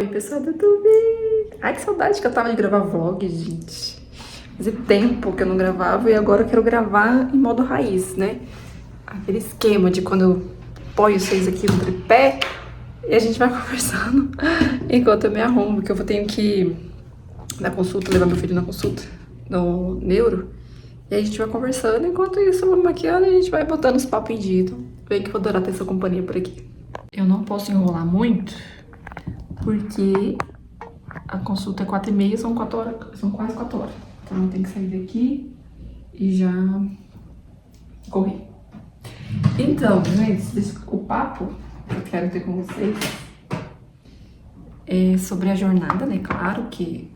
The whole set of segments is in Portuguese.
Oi, pessoal do YouTube! Ai, que saudade que eu tava de gravar vlog, gente. Fazia tempo que eu não gravava e agora eu quero gravar em modo raiz, né? Aquele esquema de quando eu ponho vocês aqui no tripé e a gente vai conversando enquanto eu me arrumo, porque eu tenho que ir na consulta, levar meu filho na consulta, no neuro. E aí a gente vai conversando, enquanto isso eu vou maquiando e a gente vai botando os papos em dia. Então, vem que eu vou adorar ter essa companhia por aqui. Eu não posso enrolar muito, porque a consulta é 4h30, são 4 horas, são quase 4 horas. Então eu tenho que sair daqui e já correr. Então, gente, o papo que eu quero ter com vocês é sobre a jornada, né? Claro que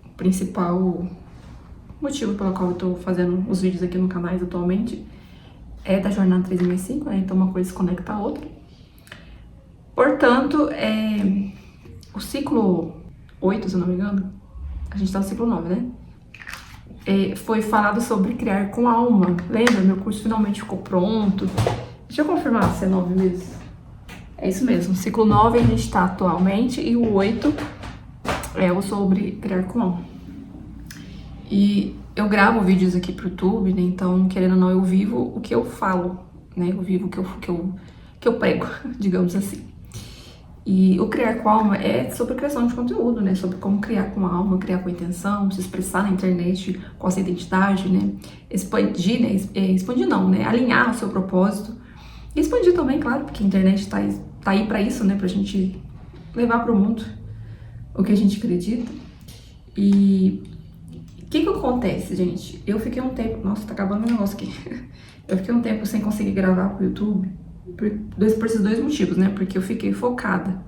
o principal motivo pelo qual eu tô fazendo os vídeos aqui no canal atualmente é da jornada 365, né? Então uma coisa se conecta à outra. Portanto, o ciclo 8, se eu não me engano, a gente tá no ciclo 9, né? Foi falado sobre criar com alma. Lembra? Meu curso finalmente ficou pronto. Deixa eu confirmar se é 9 mesmo. É isso mesmo. Ciclo 9 a gente tá atualmente e o 8 é o sobre criar com alma. E eu gravo vídeos aqui pro YouTube, né? Então, querendo ou não, eu vivo o que eu falo, né? Eu vivo o que eu prego, digamos assim. E o criar com alma é sobre criação de conteúdo, né? Sobre como criar com alma, criar com intenção, se expressar na internet com a sua identidade, né? Expandir, né? Expandir não, né? Alinhar o seu propósito. E expandir também, claro, porque a internet tá aí pra isso, né? Pra gente levar pro mundo o que a gente acredita. E o que acontece, gente? Eu fiquei um tempo... Nossa, tá acabando meu negócio aqui. Eu fiquei um tempo sem conseguir gravar pro YouTube por esses dois motivos, né? Porque eu fiquei focada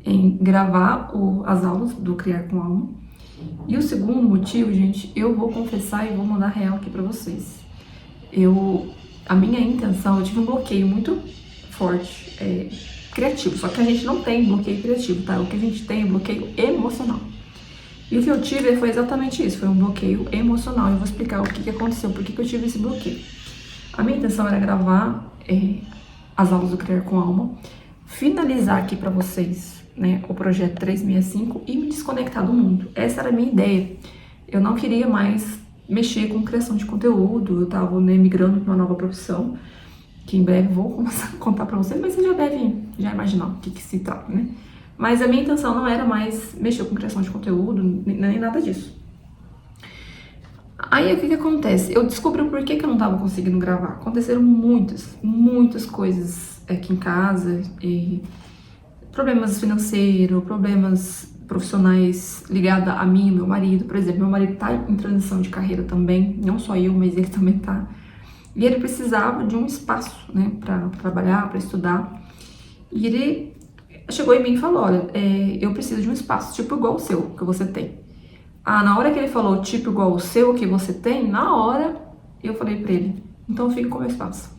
em gravar as aulas do Criar com Alma. E o segundo motivo, gente, eu vou confessar e vou mandar real aqui pra vocês. A minha intenção, eu tive um bloqueio muito forte, criativo. Só que a gente não tem bloqueio criativo, tá? O que a gente tem é bloqueio emocional. E o que eu tive foi exatamente isso, foi um bloqueio emocional. Eu vou explicar o que aconteceu, por que eu tive esse bloqueio. A minha intenção era gravar as aulas do Criar com Alma, finalizar aqui pra vocês, né, o projeto 365 e me desconectar do mundo. Essa era a minha ideia. Eu não queria mais mexer com criação de conteúdo, eu tava, né, migrando pra uma nova profissão, que em breve vou começar a contar pra vocês, mas você já deve imaginar o que se trata, né? Mas a minha intenção não era mais mexer com criação de conteúdo, nem nada disso. Aí o que acontece? Eu descobri o porquê que eu não tava conseguindo gravar. Aconteceram muitas coisas aqui em casa, e problemas financeiros, problemas profissionais ligados a mim e meu marido. Por exemplo, meu marido tá em transição de carreira também, não só eu, mas ele também tá. E ele precisava de um espaço, né, pra trabalhar, pra estudar. E ele chegou em mim e falou, olha, eu preciso de um espaço tipo igual o seu, que você tem. Na hora que ele falou tipo igual o seu que você tem, na hora eu falei pra ele, então fica com o meu espaço.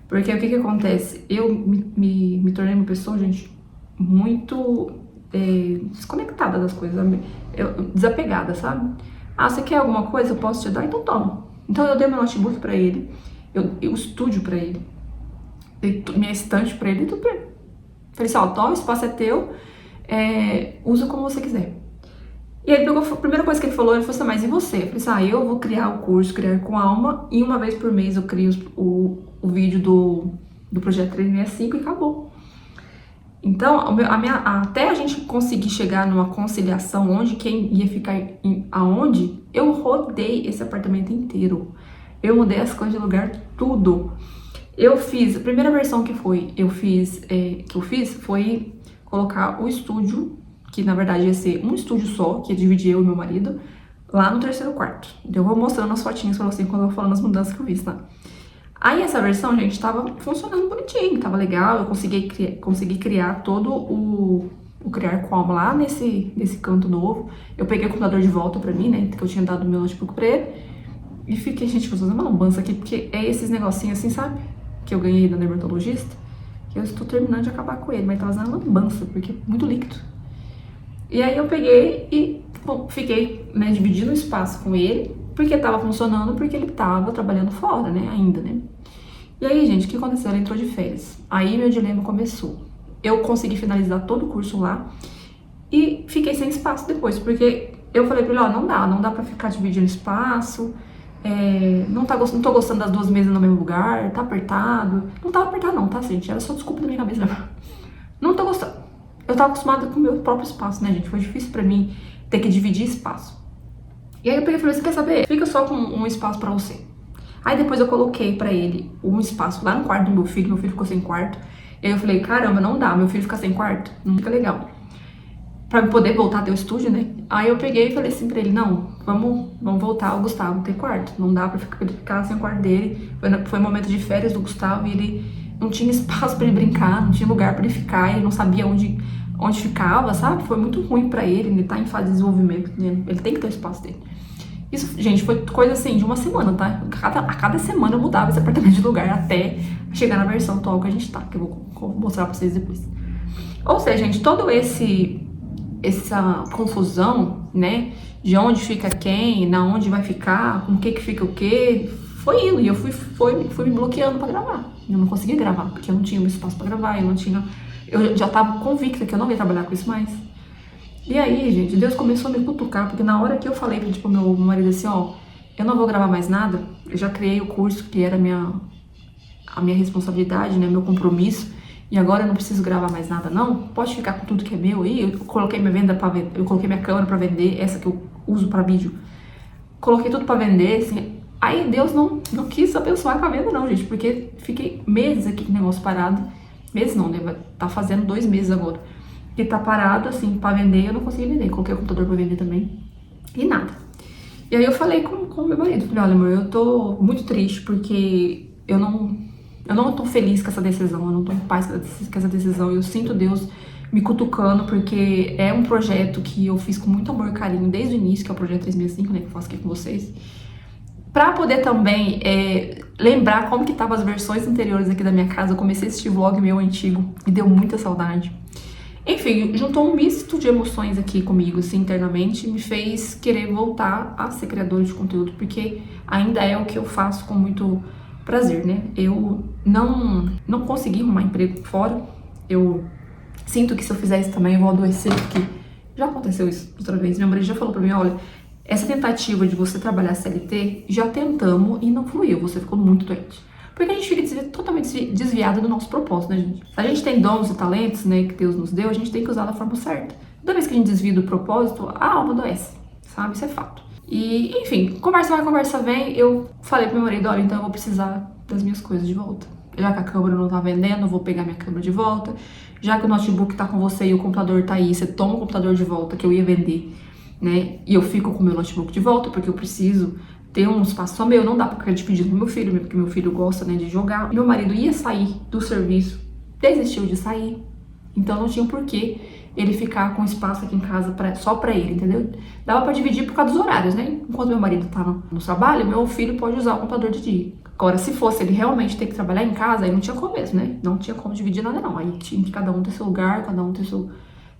Porque o que acontece? Eu me tornei uma pessoa, gente, muito desconectada das coisas, desapegada, sabe? Você quer alguma coisa? Eu posso te dar? Então toma. Então eu dei meu notebook pra ele, o estúdio pra ele, dei minha estante pra ele e tudo pra ele. Falei assim, toma, o espaço é teu, usa como você quiser. E aí ele pegou, a primeira coisa que ele falou assim, mas e você? Eu falei assim, eu vou criar o curso Criar com Alma, e uma vez por mês eu crio o vídeo do projeto 365 e acabou. Então, até a gente conseguir chegar numa conciliação onde quem ia ficar aonde, eu rodei esse apartamento inteiro. Eu mudei as coisas de lugar, tudo. Eu fiz, a primeira versão que eu fiz foi colocar o estúdio, que na verdade ia ser um estúdio só, que ia dividir eu e meu marido, lá no terceiro quarto. Então eu vou mostrando as fotinhas pra vocês quando eu vou falando as mudanças que eu fiz, tá? Aí essa versão, gente, tava funcionando bonitinho, tava legal, eu consegui criar todo o Criar com Alma lá nesse canto novo. Eu peguei o computador de volta pra mim, né, que eu tinha dado meu notebook pra ele, e fiquei, gente, vou fazer uma lambança aqui, porque é esses negocinhos assim, sabe? Que eu ganhei da dermatologista, que eu estou terminando de acabar com ele, mas tá fazendo lambança, porque é muito líquido. E aí eu peguei e fiquei, né, dividindo o espaço com ele, porque tava funcionando, porque ele tava trabalhando fora, né, ainda, né. E aí, gente, o que aconteceu? Ele entrou de férias. Aí meu dilema começou. Eu consegui finalizar todo o curso lá, fiquei sem espaço depois, porque eu falei pra ele, ó, não dá pra ficar dividindo espaço, não tô gostando das duas mesas no mesmo lugar, tá apertado. Não tava apertado não, tá, gente? Era só desculpa da minha cabeça mesmo. Não tô gostando. Eu tava acostumada com o meu próprio espaço, né, gente? Foi difícil pra mim ter que dividir espaço. E aí eu peguei e falei, você quer saber? Fica só com um espaço pra você. Aí depois eu coloquei pra ele um espaço lá no quarto do meu filho ficou sem quarto. E aí eu falei, caramba, não dá, meu filho ficar sem quarto, não fica legal. Pra eu poder voltar a ter o estúdio, né? Aí eu peguei e falei assim pra ele, não, vamos voltar ao Gustavo ter quarto. Não dá pra ele ficar sem o quarto dele. Foi um momento de férias do Gustavo e ele não tinha espaço pra ele brincar, não tinha lugar pra ele ficar, ele não sabia onde ficava, sabe? Foi muito ruim pra ele tá em fase de desenvolvimento, né? Ele tem que ter o espaço dele. Isso, gente, foi coisa assim de uma semana, tá? A cada semana eu mudava esse apartamento de lugar até chegar na versão atual que a gente tá, que eu vou mostrar pra vocês depois. Ou seja, gente, todo essa confusão, né, de onde fica quem, na onde vai ficar, com o que fica o quê, foi indo. E eu fui me bloqueando pra gravar. Eu não conseguia gravar, porque eu não tinha espaço pra gravar, eu já tava convicta que eu não ia trabalhar com isso mais. E aí, gente, Deus começou a me cutucar, porque na hora que eu falei pra, tipo, meu marido assim, ó, eu não vou gravar mais nada, eu já criei o curso que era a minha responsabilidade, né, meu compromisso, e agora eu não preciso gravar mais nada, não. Pode ficar com tudo que é meu aí. Eu coloquei eu coloquei minha câmera pra vender, essa que eu uso pra vídeo. Coloquei tudo pra vender, assim. Aí Deus não quis abençoar com a venda, não, gente, porque fiquei meses aqui com o negócio parado. Meses não, né? Tá fazendo 2 meses agora. E tá parado, assim, pra vender, eu não consegui vender. Coloquei o computador pra vender também. E nada. E aí eu falei com o meu marido, falei, olha, amor, eu tô muito triste porque eu não tô feliz com essa decisão, eu não tô em paz com essa decisão. Eu sinto Deus me cutucando, porque é um projeto que eu fiz com muito amor e carinho desde o início, que é o projeto 365, né, que eu faço aqui com vocês. Pra poder também lembrar como que estavam as versões anteriores aqui da minha casa, eu comecei a assistir vlog meu antigo e deu muita saudade. Enfim, juntou um misto de emoções aqui comigo, assim, internamente, me fez querer voltar a ser criadora de conteúdo, porque ainda é o que eu faço com muito prazer, né? Eu não consegui arrumar emprego fora. Eu sinto que se eu fizer isso também eu vou adoecer, porque já aconteceu isso outra vez. Meu marido já falou pra mim, olha, essa tentativa de você trabalhar CLT, já tentamos e não fluiu, você ficou muito doente. Porque a gente fica totalmente desviado do nosso propósito, né, gente? Se a gente tem dons e talentos, né, que Deus nos deu, a gente tem que usar da forma certa. Toda vez que a gente desvia do propósito, a alma adoece, sabe? Isso é fato. E, enfim, conversa vai, conversa vem, eu falei pro meu marido, olha, então eu vou precisar das minhas coisas de volta. Já que a câmera não tá vendendo, eu vou pegar minha câmera de volta. Já que o notebook tá com você e o computador tá aí, você toma o computador de volta, que eu ia vender, né? E eu fico com o meu notebook de volta, porque eu preciso ter um espaço só meu. Não dá pra ficar dividindo com meu filho, porque meu filho gosta, né, de jogar. Meu marido ia sair do serviço, desistiu de sair, então não tinha porquê ele ficar com espaço aqui em casa só pra ele, entendeu? Dava pra dividir por causa dos horários, né? Enquanto meu marido tá no trabalho, meu filho pode usar o computador de dia. Agora, se fosse ele realmente ter que trabalhar em casa, aí não tinha como mesmo, né? Não tinha como dividir nada, não. Aí tinha que cada um ter seu lugar, cada um ter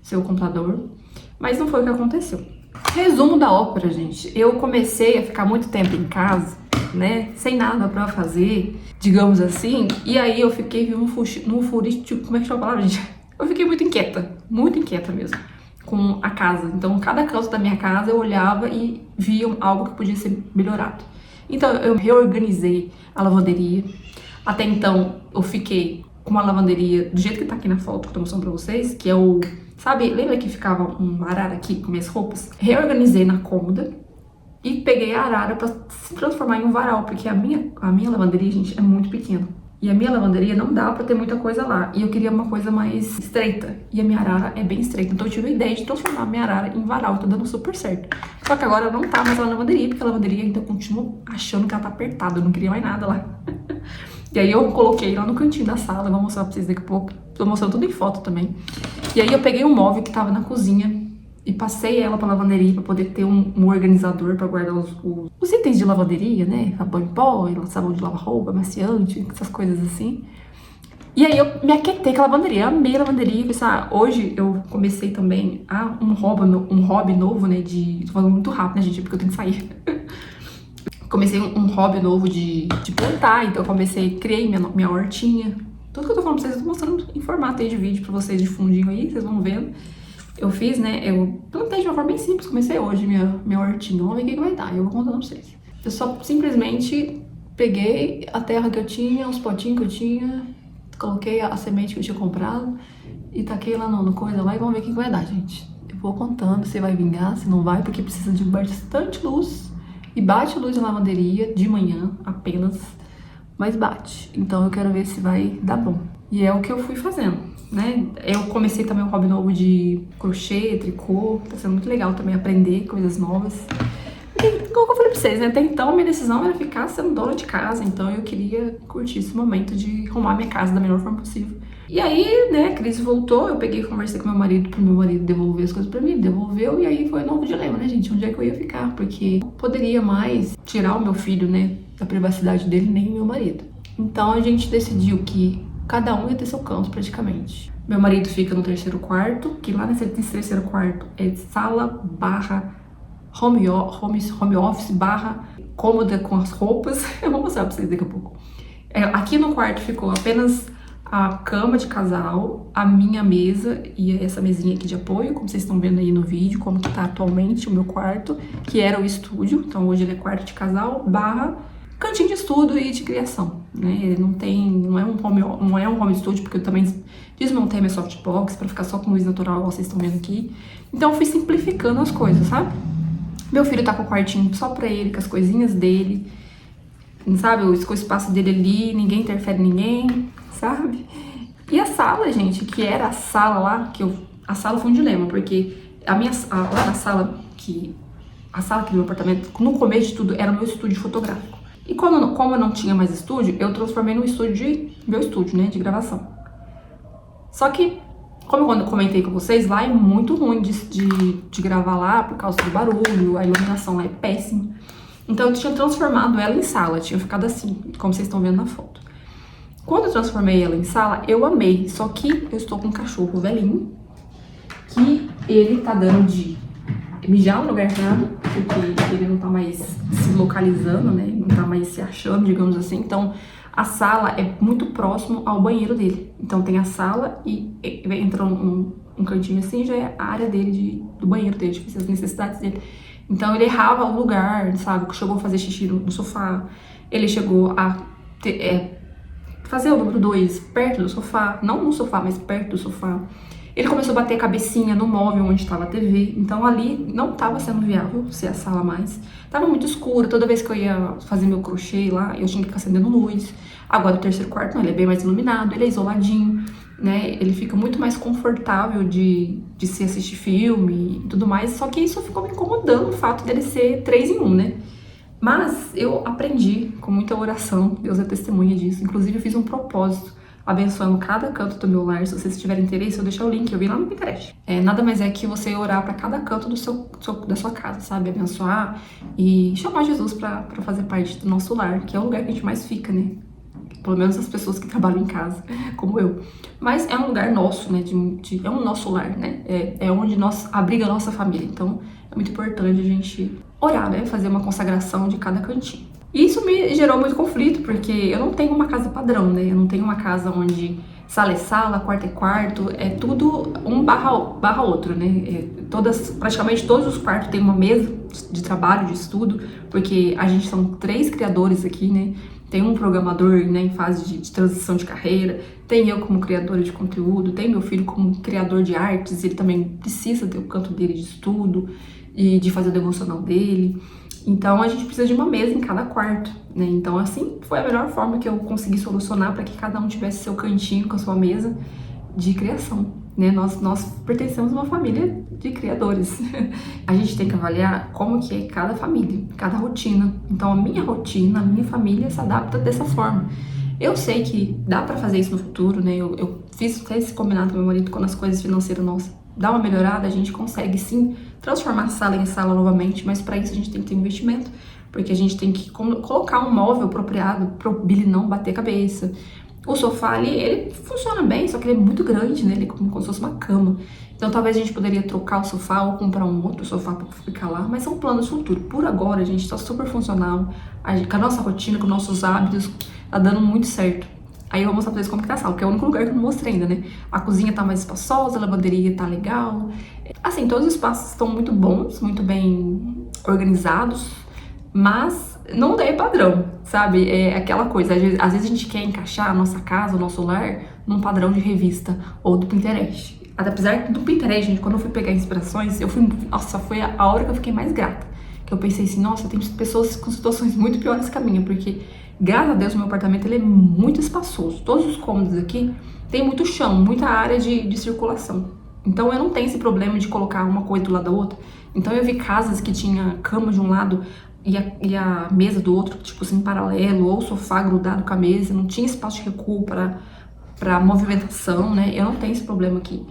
seu computador. Mas não foi o que aconteceu. Resumo da ópera, gente. Eu comecei a ficar muito tempo em casa, né? Sem nada pra fazer, digamos assim. E aí eu fiquei num furito, como é que chama a palavra, gente? Eu fiquei muito inquieta mesmo, com a casa. Então, cada canto da minha casa eu olhava e via algo que podia ser melhorado. Então, eu reorganizei a lavanderia. Até então, eu fiquei com uma lavanderia do jeito que tá aqui na foto que eu tô mostrando pra vocês, que é o... Sabe, lembra que ficava um arara aqui com minhas roupas? Reorganizei na cômoda e peguei a arara pra se transformar em um varal, porque a minha lavanderia, gente, é muito pequena. E a minha lavanderia não dá pra ter muita coisa lá. E eu queria uma coisa mais estreita. E a minha arara é bem estreita. Então eu tive a ideia de transformar a minha arara em varal. Tá dando super certo. Só que agora não tá mais na lavanderia, porque a lavanderia ainda continua achando que ela tá apertada. Eu não queria mais nada lá. E aí eu coloquei lá no cantinho da sala. Vou mostrar pra vocês daqui a pouco. Tô mostrando tudo em foto também. E aí eu peguei um móvel que tava na cozinha e passei ela pra lavanderia pra poder ter um organizador pra guardar os itens de lavanderia, né? Sabão em pó, sabão de lavar roupa, amaciante, essas coisas assim. E aí eu me aquetei com a lavanderia, amei a lavanderia. Hoje eu comecei também um hobby novo, né? Tô falando muito rápido, né, gente? Porque eu tenho que sair. Comecei um hobby novo de plantar, então eu criei minha hortinha. Tudo que eu tô falando pra vocês, eu tô mostrando em formato aí de vídeo pra vocês de fundinho aí, vocês vão vendo. eu fiz, né, eu plantei de uma forma bem simples, comecei hoje minha hortinha, vamos ver o que vai dar, eu vou contando pra vocês. Eu só simplesmente peguei a terra que eu tinha, os potinhos que eu tinha, coloquei a semente que eu tinha comprado e taquei lá no coisa lá e vamos ver o que vai dar, gente. Eu vou contando se vai vingar, se não vai, porque precisa de bastante luz e bate luz na lavanderia de manhã apenas, mas bate. Então eu quero ver se vai dar bom. E é o que eu fui fazendo, né? Eu comecei também um hobby novo de crochê, tricô, tá sendo muito legal também aprender coisas novas. E, como eu falei pra vocês, né? Até então minha decisão era ficar sendo dona de casa, então eu queria curtir esse momento de arrumar minha casa da melhor forma possível. E aí, né, a crise voltou, eu peguei e conversei com meu marido pro meu marido devolver as coisas pra mim, devolveu, e aí foi um novo dilema, né, gente? Onde é que eu ia ficar? Porque eu poderia mais tirar o meu filho, né, da privacidade dele, nem meu marido. Então a gente decidiu que cada um ia ter seu canto, praticamente. Meu marido fica no terceiro quarto, que lá nesse terceiro quarto é sala barra home office barra cômoda com as roupas. Eu vou mostrar pra vocês daqui a pouco. Aqui no quarto ficou apenas a cama de casal, a minha mesa e essa mesinha aqui de apoio, como vocês estão vendo aí no vídeo, como que tá atualmente o meu quarto, que era o estúdio. Então hoje ele é quarto de casal barra cantinho de estudo e de criação, né? Ele não é um home studio, porque eu também desmontei minha softbox pra ficar só com luz natural, igual vocês estão vendo aqui. Então eu fui simplificando as coisas, sabe? Meu filho tá com o quartinho só pra ele, com as coisinhas dele, sabe? O espaço dele ali, ninguém interfere em ninguém, sabe? E a sala, gente, que era a sala lá, a sala foi um dilema, porque lá na sala do meu apartamento, no começo de tudo, era o meu estúdio fotográfico. E como eu não tinha mais estúdio, eu transformei no meu estúdio, né, de gravação. Só que, como eu comentei com vocês, lá é muito ruim de gravar lá por causa do barulho, a iluminação lá é péssima. Então eu tinha transformado ela em sala, tinha ficado assim, como vocês estão vendo na foto. Quando eu transformei ela em sala, eu amei, só que eu estou com um cachorro velhinho, que ele tá dando de mijar no lugar errado, porque ele não tá mais se localizando, né, não tá mais se achando, digamos assim. Então a sala é muito próximo ao banheiro dele. Então tem a sala e entra um cantinho assim, já é a área dele, do banheiro dele, de as necessidades dele. Então ele errava o lugar, sabe? Chegou a fazer xixi no sofá. Ele chegou a fazer o número 2 perto do sofá. Não no sofá, mas perto do sofá. Ele começou a bater a cabecinha no móvel onde estava a TV. Então ali não estava sendo viável ser a sala mais. Tava muito escuro. Toda vez que eu ia fazer meu crochê lá, eu tinha que ficar acendendo luz. Agora o terceiro quarto não, ele é bem mais iluminado, ele é isoladinho, né? Ele fica muito mais confortável de se assistir filme e tudo mais. Só que isso ficou me incomodando, o fato dele ser 3 em 1, né? Mas eu aprendi com muita oração, Deus é testemunha disso. Inclusive eu fiz um propósito abençoando cada canto do meu lar. Se vocês tiverem interesse, eu deixo o link, eu vi lá no Pinterest. Nada mais é que você orar pra cada canto da sua casa, sabe? Abençoar e chamar Jesus pra fazer parte do nosso lar, que é o lugar que a gente mais fica, né? Pelo menos as pessoas que trabalham em casa, como eu. Mas é um lugar nosso, né? É um nosso lar, né? É onde abriga a nossa família. Então é muito importante a gente orar, né? Fazer uma consagração de cada cantinho. E isso me gerou muito conflito, porque eu não tenho uma casa padrão, né? Eu não tenho uma casa onde sala é sala, quarto é quarto, é tudo um barra outro, né? Praticamente todos os quartos têm uma mesa de trabalho, de estudo, porque a gente são 3 criadores aqui, né? Tem um programador, né, em fase de transição de carreira, tem eu como criadora de conteúdo, tem meu filho como criador de artes, ele também precisa ter o canto dele de estudo e de fazer o devocional dele. Então a gente precisa de uma mesa em cada quarto, né? Então assim foi a melhor forma que eu consegui solucionar para que cada um tivesse seu cantinho com a sua mesa de criação, né? Nós pertencemos a uma família de criadores. A gente tem que avaliar como que é cada família, cada rotina. Então a minha rotina, a minha família se adapta dessa forma. Eu sei que dá pra fazer isso no futuro, né? Eu fiz até esse combinado com meu marido, quando as coisas financeiras nossas dá uma melhorada, a gente consegue sim transformar a sala em sala novamente, mas para isso a gente tem que ter investimento, porque a gente tem que colocar um móvel apropriado pro Billy não bater a cabeça. O sofá ali, ele funciona bem, só que ele é muito grande, né? Ele é como se fosse uma cama. Então talvez a gente poderia trocar o sofá ou comprar um outro sofá para ficar lá, mas são planos futuros. Por agora a gente tá super funcional, com a nossa rotina, com nossos hábitos, tá dando muito certo. Aí eu vou mostrar pra vocês como que tá a sala, porque é o único lugar que eu não mostrei ainda, né? A cozinha tá mais espaçosa, a lavanderia tá legal. Assim, todos os espaços estão muito bons, muito bem organizados, mas não é padrão, sabe? É aquela coisa, às vezes a gente quer encaixar a nossa casa, o nosso lar, num padrão de revista ou do Pinterest. Apesar do Pinterest, gente, quando eu fui pegar inspirações, nossa, foi a hora que eu fiquei mais grata. Que eu pensei assim, nossa, tem pessoas com situações muito piores que a minha, porque, graças a Deus, o meu apartamento ele é muito espaçoso. Todos os cômodos aqui tem muito chão, muita área de circulação. Então eu não tenho esse problema de colocar uma coisa do lado da outra. Então eu vi casas que tinha cama de um lado e a mesa do outro, tipo assim, em paralelo, ou o sofá grudado com a mesa, não tinha espaço de recuo para movimentação, né? Eu não tenho esse problema aqui.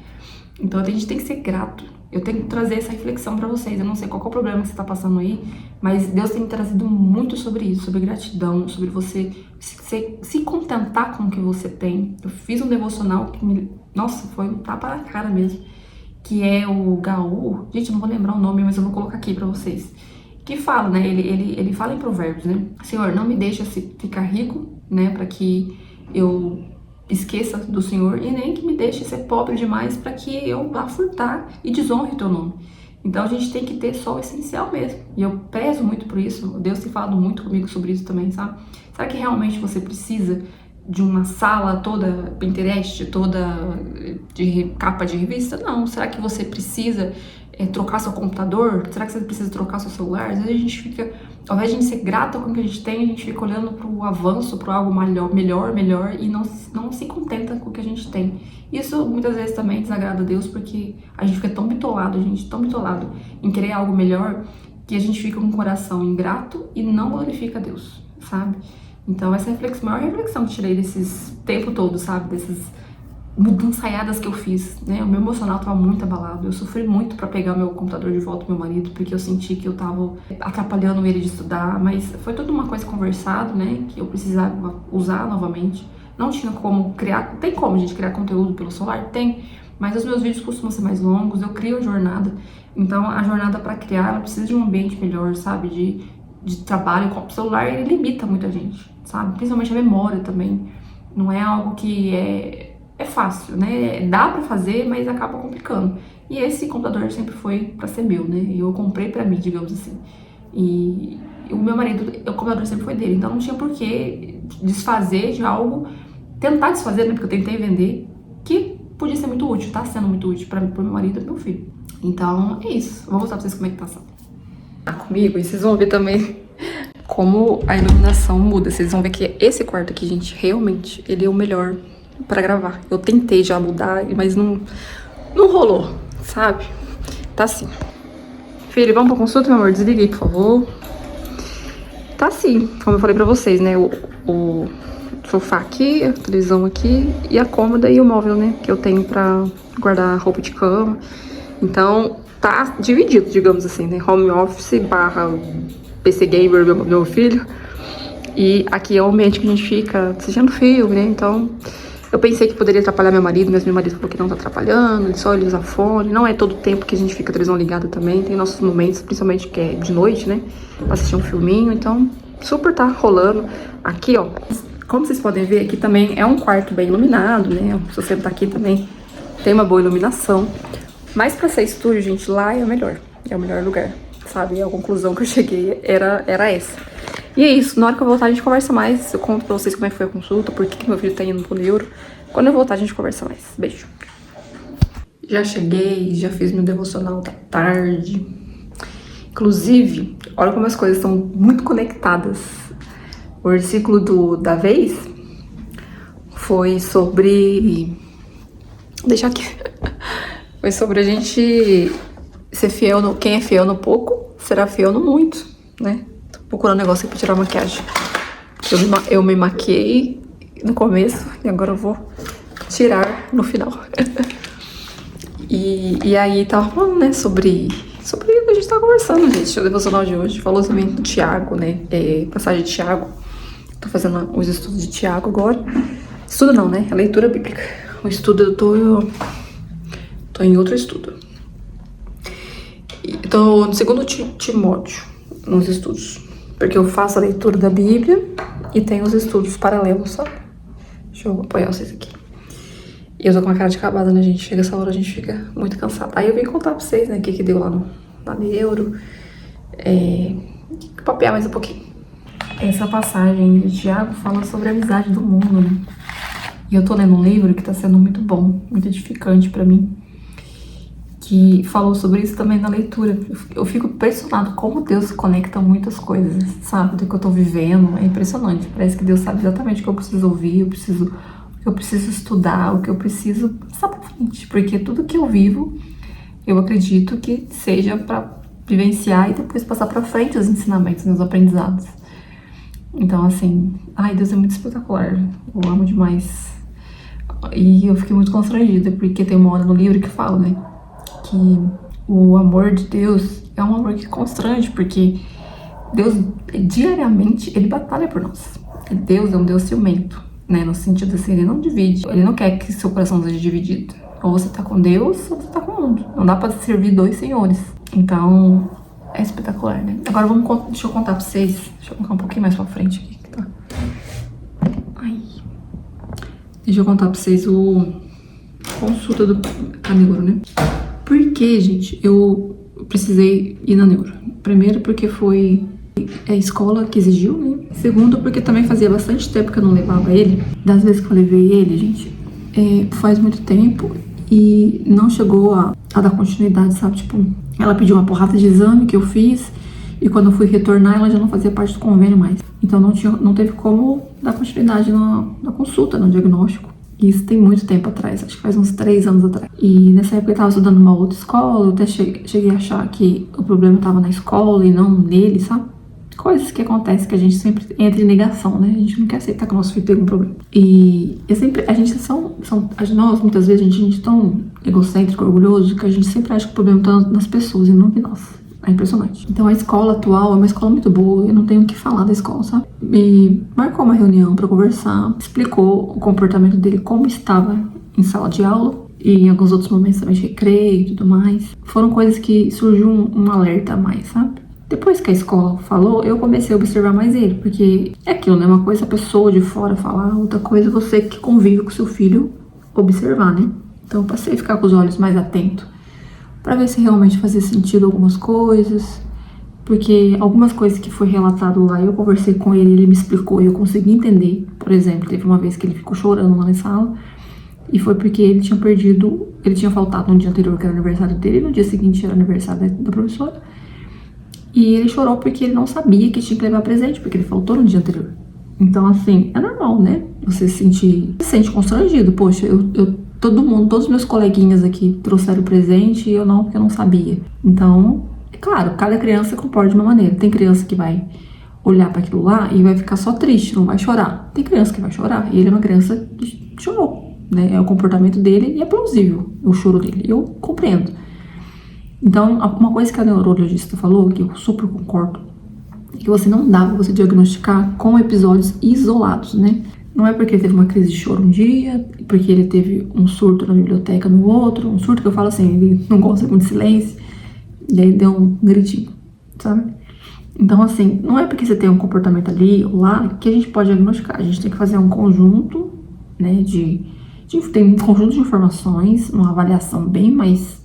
Então a gente tem que ser grato. Eu tenho que trazer essa reflexão pra vocês. Eu não sei qual é o problema que você tá passando aí, mas Deus tem me trazido muito sobre isso, sobre gratidão, sobre você se contentar com o que você tem. Eu fiz um devocional que nossa, foi um tapa na cara mesmo, que é o Gaú. Gente, não vou lembrar o nome, mas eu vou colocar aqui pra vocês. Que fala, né? Ele fala em provérbios, né? Senhor, não me deixa ficar rico, né? Pra que eu esqueça do Senhor, e nem que me deixe ser pobre demais para que eu vá furtar e desonre o teu nome. Então a gente tem que ter só o essencial mesmo. E eu prezo muito por isso. Deus tem falado muito comigo sobre isso também, sabe? Será que realmente você precisa de uma sala toda Pinterest, toda de capa de revista? Não. Será que você precisa trocar seu computador? Será que você precisa trocar seu celular? Às vezes a gente fica, ao invés de a gente ser grata com o que a gente tem, a gente fica olhando pro avanço, pro algo melhor, e não se contenta com o que a gente tem. Isso muitas vezes também desagrada a Deus, porque a gente fica tão bitolado, em querer algo melhor, que a gente fica com o coração ingrato e não glorifica a Deus, sabe? Então essa é a maior reflexão que eu tirei desses tempo todo, sabe? Dessas mudançaiadas que eu fiz, né? O meu emocional tava muito abalado. Eu sofri muito pra pegar meu computador de volta do meu marido, porque eu senti que eu tava atrapalhando ele de estudar, mas foi toda uma coisa conversada, né? Que eu precisava usar novamente. Não tinha como criar, tem como a gente criar conteúdo pelo celular? Tem, mas os meus vídeos costumam ser mais longos, eu crio a jornada. Então a jornada pra criar, ela precisa de um ambiente melhor, sabe? De trabalho. O celular, ele limita muita gente, sabe? Principalmente a memória também. Não é algo que é fácil, né? Dá pra fazer, mas acaba complicando. E esse computador sempre foi pra ser meu, né? Eu comprei pra mim, digamos assim. E o meu marido, o computador sempre foi dele. Então não tinha por que desfazer de algo, tentar desfazer, né? Porque eu tentei vender, que podia ser muito útil, tá sendo muito útil pro meu marido e pro meu filho. Então é isso. Vou mostrar pra vocês como é que tá a sala. Tá comigo e vocês vão ver também como a iluminação muda. Vocês vão ver que esse quarto aqui, gente, realmente, ele é o melhor pra gravar. Eu tentei já mudar, mas não rolou, sabe? Tá assim. Filho, vamos pra consulta, meu amor? Desliga aí, por favor. Tá assim, como eu falei pra vocês, né? O sofá aqui, a televisão aqui e a cômoda e o móvel, né? Que eu tenho pra guardar roupa de cama. Então, tá dividido, digamos assim, né? Home office barra PC gamer, meu filho. E aqui é o ambiente que a gente fica assistindo filme, né? Então, eu pensei que poderia atrapalhar meu marido, mas meu marido falou que não tá atrapalhando, ele usa fone. Não é todo o tempo que a gente fica a televisão ligada também. Tem nossos momentos, principalmente que é de noite, né? Pra assistir um filminho, então super tá rolando. Aqui, ó, como vocês podem ver, aqui também é um quarto bem iluminado, né? Se você tá aqui também tem uma boa iluminação. Mas pra ser estúdio, gente, lá é o melhor lugar, sabe? A conclusão que eu cheguei era essa. E é isso, na hora que eu voltar a gente conversa mais. Eu conto pra vocês como é que foi a consulta, por que meu filho tá indo pro neuro. Quando eu voltar a gente conversa mais. Beijo. Já cheguei, já fiz meu devocional da tarde. Inclusive, olha como as coisas estão muito conectadas. O versículo da vez foi sobre... Deixa aqui. Foi sobre a gente ser fiel no... Quem é fiel no pouco, será fiel no muito, né? Procurando um negócio aqui pra tirar a maquiagem. Eu me maquiei no começo e agora eu vou tirar no final. e aí tava falando, né, sobre o que a gente tava conversando, gente. O devocional de hoje falou também do Tiago, né? Passagem de Tiago. Tô fazendo os estudos de Tiago agora. Estudo não, né? A leitura bíblica. O estudo eu tô em outro estudo. Tô no 2 Timóteo, nos estudos. Porque eu faço a leitura da Bíblia e tenho os estudos paralelos, sabe? Deixa Deixa eu apoiar vocês aqui. E eu tô com uma cara de acabada, né, gente? Chega essa hora, a gente fica muito cansado. Aí eu vim contar pra vocês, né, o que deu lá na Neuro. Papear mais um pouquinho. Essa passagem de Tiago fala sobre a amizade do mundo, né? E eu tô lendo um livro que tá sendo muito bom, muito edificante pra mim, que falou sobre isso também na leitura. Eu fico impressionado como Deus conecta muitas coisas, sabe? Do que eu tô vivendo. É impressionante. Parece que Deus sabe exatamente o que eu preciso ouvir, o que eu preciso estudar, o que eu preciso passar pra frente. Porque tudo que eu vivo, eu acredito que seja pra vivenciar e depois passar pra frente os ensinamentos, meus aprendizados. Então, assim, ai, Deus é muito espetacular. Eu amo demais. E eu fiquei muito constrangida, porque tem uma hora no livro que fala, né, que o amor de Deus é um amor que constrange, porque Deus, diariamente, ele batalha por nós. Deus é um Deus ciumento, né, no sentido assim, ele não divide. Ele não quer que seu coração seja dividido. Ou você tá com Deus, ou você tá com o mundo. Não dá pra servir dois senhores. Então, é espetacular, né? Agora deixa eu contar pra vocês. Deixa eu colocar um pouquinho mais pra frente aqui, que tá. Ai. Deixa eu contar pra vocês o consulta do Neuro, né? Por que, gente, eu precisei ir na Neuro? Primeiro, porque foi a escola que exigiu, né? Segundo, porque também fazia bastante tempo que eu não levava ele. Das vezes que eu levei ele, gente, faz muito tempo e não chegou a dar continuidade, sabe? Tipo, ela pediu uma porrada de exame que eu fiz e quando eu fui retornar, ela já não fazia parte do convênio mais. Então não teve como dar continuidade na consulta, no diagnóstico. Isso tem muito tempo atrás, acho que faz uns 3 anos atrás. E nessa época eu tava estudando numa outra escola, eu até cheguei a achar que o problema tava na escola e não nele, sabe? Coisas que acontecem que a gente sempre entra em negação, né? A gente não quer aceitar que o nosso filho tem algum problema. E nós, muitas vezes, a gente é tão egocêntrico, orgulhoso, que a gente sempre acha que o problema tá nas pessoas e não em nós. É impressionante. Então a escola atual é uma escola muito boa, eu não tenho o que falar da escola, sabe? Me marcou uma reunião pra conversar, explicou o comportamento dele, como estava em sala de aula e em alguns outros momentos também de recreio e tudo mais. Foram coisas que surgiu um alerta a mais, sabe? Depois que a escola falou, eu comecei a observar mais ele, porque é aquilo, né? Uma coisa a pessoa de fora falar, outra coisa você que convive com seu filho observar, né? Então eu passei a ficar com os olhos mais atentos para ver se realmente fazia sentido algumas coisas, porque algumas coisas que foi relatado lá, eu conversei com ele, ele me explicou e eu consegui entender. Por exemplo, teve uma vez que ele ficou chorando lá na sala, e foi porque ele tinha faltado no dia anterior, que era aniversário dele, e no dia seguinte era aniversário da professora, e ele chorou porque ele não sabia que tinha que levar presente, porque ele faltou no dia anterior. Então, assim, é normal, né? Você se sente constrangido. Poxa, todos os meus coleguinhas aqui trouxeram presente e eu não, porque eu não sabia. Então, é claro, cada criança se comporta de uma maneira. Tem criança que vai olhar para aquilo lá e vai ficar só triste, não vai chorar. Tem criança que vai chorar e ele é uma criança que chorou, né? É o comportamento dele e é plausível o choro dele. Eu compreendo. Então, uma coisa que a neurologista falou, que eu super concordo, é que não dá pra você diagnosticar com episódios isolados, né? Não é porque ele teve uma crise de choro um dia, porque ele teve um surto na biblioteca no outro, um surto que eu falo assim, ele não gosta muito de silêncio, e aí deu um gritinho, sabe? Então, assim, não é porque você tem um comportamento ali ou lá que a gente pode diagnosticar. A gente tem que fazer um conjunto, né, tem um conjunto de informações, uma avaliação bem mais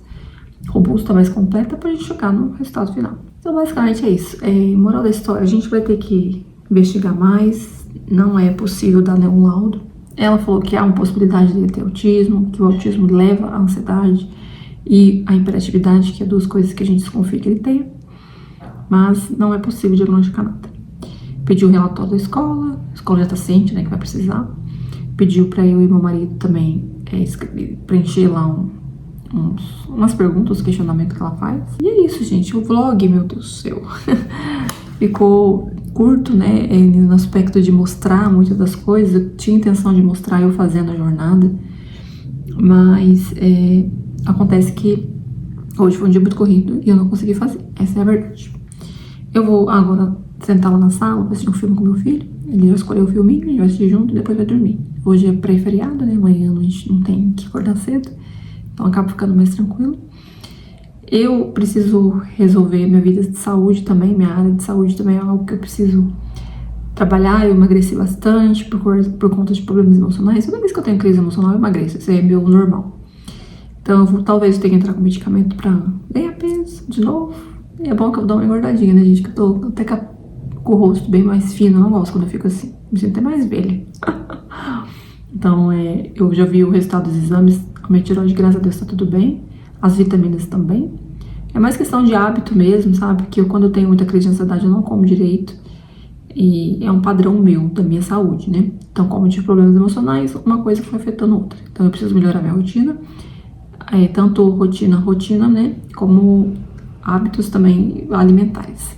robusta, mais completa, pra gente chegar no resultado final. Então, basicamente é isso. Moral da história, a gente vai ter que investigar mais, não é possível dar nenhum laudo. Ela falou que há uma possibilidade dele ter autismo, que o autismo leva à ansiedade e à hiperatividade, que é 2 coisas que a gente desconfia que ele tem, mas não é possível diagnosticar nada. Pediu o relatório da escola, a escola já tá ciente, né, que vai precisar. Pediu pra eu e meu marido também preencher lá umas perguntas, os questionamentos que ela faz. E é isso, gente. O vlog, meu Deus do céu, ficou curto, né? No aspecto de mostrar muitas das coisas. Eu tinha intenção de mostrar eu fazendo a jornada, mas acontece que hoje foi um dia muito corrido e eu não consegui fazer. Essa é a verdade. Eu vou agora sentar lá na sala pra assistir um filme com meu filho. Ele já escolheu o filminho, a gente vai assistir junto e depois vai dormir. Hoje é pré-feriado, né? Amanhã a gente não tem que acordar cedo, então acaba ficando mais tranquilo. Eu preciso resolver minha vida de saúde também, minha área de saúde também é algo que eu preciso trabalhar, eu emagreci bastante por conta de problemas emocionais. Toda vez que eu tenho crise emocional, eu emagreço. Isso é meu normal. Então, talvez eu tenha que entrar com medicamento pra ganhar peso de novo. E é bom que eu dou uma engordadinha, né, gente? Que eu tô até com o rosto bem mais fino. Eu não gosto quando eu fico assim. Me sinto até mais velha. Então, eu já vi o resultado dos exames. A minha tireoide, graças a Deus, tá tudo bem. As vitaminas também. É mais questão de hábito mesmo, sabe? Porque quando eu tenho muita crise de ansiedade, eu não como direito. E é um padrão meu, da minha saúde, né? Então, como eu tive problemas emocionais, uma coisa foi afetando outra. Então, eu preciso melhorar minha rotina. Tanto rotina, né? Como hábitos também alimentares.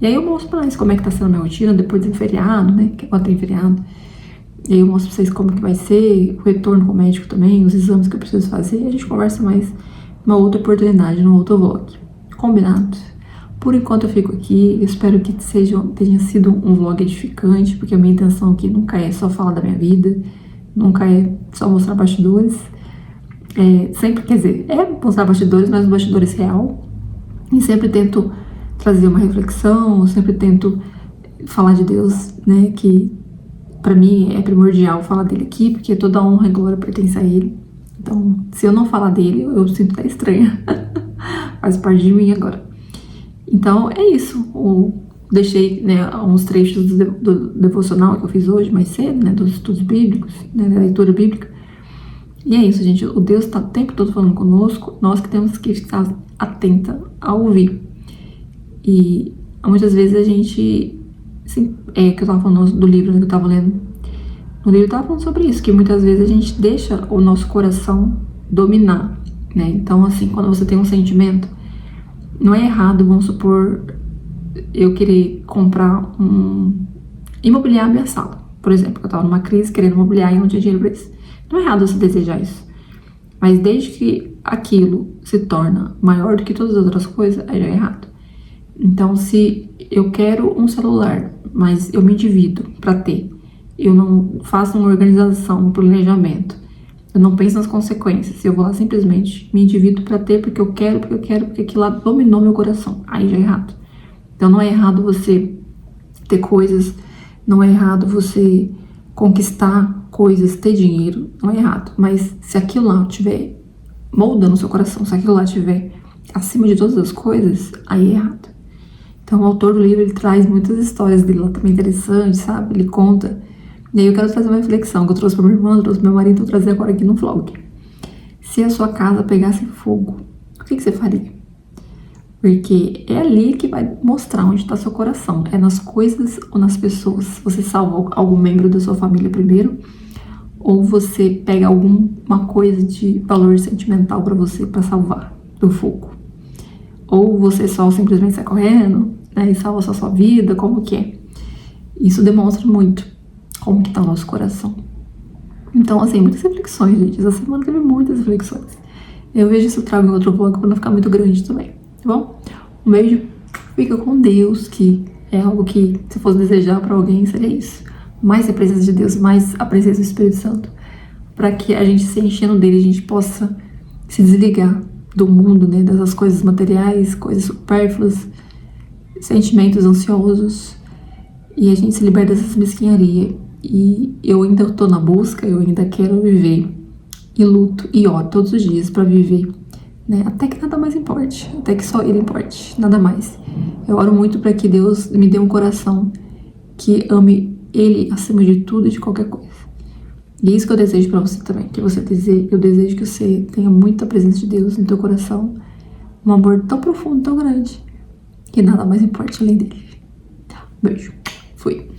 E aí eu mostro pra vocês como é que tá sendo a minha rotina depois do feriado, né? Que quando tem feriado. E aí eu mostro pra vocês como que vai ser, o retorno com o médico também, os exames que eu preciso fazer. E a gente conversa mais numa outra oportunidade, num outro vlog. Combinado? Por enquanto eu fico aqui. Eu espero que tenha sido um vlog edificante, porque a minha intenção aqui nunca é só falar da minha vida, nunca é só mostrar bastidores. Sempre, quer dizer, mostrar bastidores, mas bastidores real. E sempre tento trazer uma reflexão, sempre tento falar de Deus, né? Que pra mim é primordial falar dele aqui, porque toda honra e glória pertence a ele. Então, se eu não falar dele, eu sinto até estranha. Faz parte de mim agora. Então, é isso. Deixei, né, uns trechos do devocional que eu fiz hoje, mais cedo, né? Dos estudos bíblicos, né, da leitura bíblica. E é isso, gente. O Deus está o tempo todo falando conosco. Nós que temos que estar atenta a ouvir. E muitas vezes a gente... Assim, que eu tava falando do livro, né, que eu tava lendo. No livro eu tava falando sobre isso. Que muitas vezes a gente deixa o nosso coração dominar, né? Então, assim, quando você tem um sentimento... Não é errado, vamos supor... Eu querer comprar imobiliar minha sala. Por exemplo, eu tava numa crise querendo imobiliar e não tinha dinheiro pra isso. Não é errado você desejar isso. Mas desde que aquilo se torna maior do que todas as outras coisas, aí já é errado. Então, se eu quero um celular, mas eu me divido para ter, eu não faço uma organização, um planejamento, eu não penso nas consequências, eu vou lá simplesmente me divido para ter porque eu quero, porque aquilo lá dominou meu coração, aí já é errado. Então, não é errado você ter coisas, não é errado você conquistar coisas, ter dinheiro, não é errado. Mas se aquilo lá estiver moldando o seu coração, se aquilo lá estiver acima de todas as coisas, aí é errado. Então o autor do livro, ele traz muitas histórias dele lá também interessantes, sabe? Ele conta. E aí eu quero trazer uma reflexão que eu trouxe pra minha irmã, trouxe pro meu marido, vou trazer agora aqui no vlog. Se a sua casa pegasse fogo, o que você faria? Porque é ali que vai mostrar onde está seu coração. É nas coisas ou nas pessoas. Você salva algum membro da sua família primeiro? Ou você pega alguma coisa de valor sentimental para você, para salvar do fogo? Ou você só simplesmente sai correndo, né, e salva só a sua vida? Como que é? Isso demonstra muito como que tá o nosso coração. Então, assim, muitas reflexões, gente. Essa semana teve muitas reflexões. Eu vejo isso, eu trago em outro vlog para não ficar muito grande também. Tá bom? Um beijo, fica com Deus, que é algo que, se fosse desejar para alguém, seria isso. Mais a presença de Deus, mais a presença do Espírito Santo, para que a gente se enchendo dele, a gente possa se desligar do mundo, né, dessas coisas materiais, coisas supérfluas, sentimentos ansiosos, e a gente se liberta dessas mesquinharias. E eu ainda tô na busca, eu ainda quero viver e luto e oro todos os dias para viver, né? Até que nada mais importe, até que só ele importe, nada mais. Eu oro muito para que Deus me dê um coração que ame ele acima de tudo e de qualquer coisa. E é isso que eu desejo para você também, que você deseje, eu desejo que você tenha muita presença de Deus no teu coração, um amor tão profundo, tão grande, que nada mais importe além dele. Beijo, fui.